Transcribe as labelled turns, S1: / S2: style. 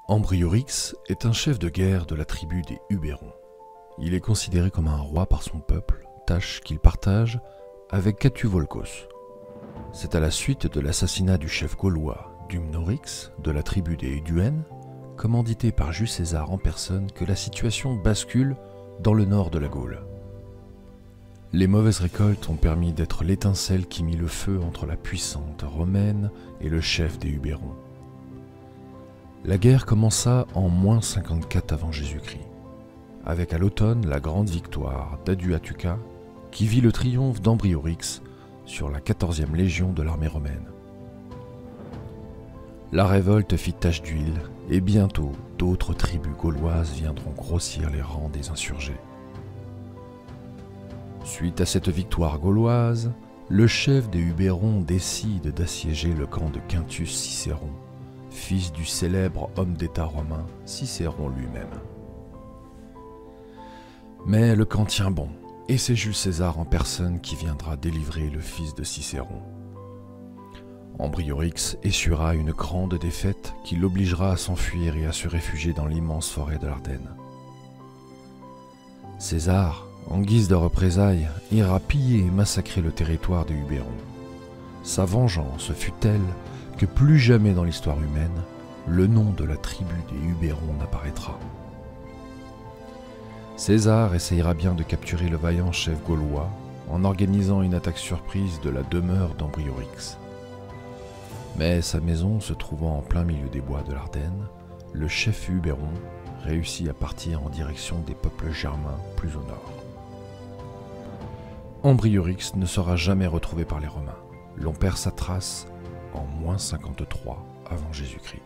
S1: Ambriorix est un chef de guerre de la tribu des Hubérons. Il est considéré comme un roi par son peuple, tâche qu'il partage avec Catuvolcos. C'est à la suite de l'assassinat du chef gaulois Dumnorix de la tribu des Héduènes, commandité par Jules César en personne, que la situation bascule dans le nord de la Gaule. Les mauvaises récoltes ont permis d'être l'étincelle qui mit le feu entre la puissante romaine et le chef des Hubérons. La guerre commença en -54 avant Jésus-Christ, avec à l'automne la grande victoire d'Aduatuca qui vit le triomphe d'Ambriorix sur la 14e légion de l'armée romaine. La révolte fit tache d'huile et bientôt d'autres tribus gauloises viendront grossir les rangs des insurgés. Suite à cette victoire gauloise, le chef des Hubérons décide d'assiéger le camp de Quintus Cicéron, fils du célèbre homme d'État romain Cicéron lui-même. Mais le camp tient bon, et c'est Jules César en personne qui viendra délivrer le fils de Cicéron. Ambriorix essuiera une grande défaite qui l'obligera à s'enfuir et à se réfugier dans l'immense forêt de l'Ardenne. César, en guise de représailles, ira piller et massacrer le territoire des Hubérons. Sa vengeance fut telle que plus jamais dans l'histoire humaine, le nom de la tribu des Hubérons n'apparaîtra. César essayera bien de capturer le vaillant chef gaulois en organisant une attaque surprise de la demeure d'Ambriorix. Mais sa maison se trouvant en plein milieu des bois de l'Ardenne, le chef Hubéron réussit à partir en direction des peuples germains plus au nord. Ambriorix ne sera jamais retrouvé par les Romains. L'on perd sa trace en -53 avant Jésus-Christ.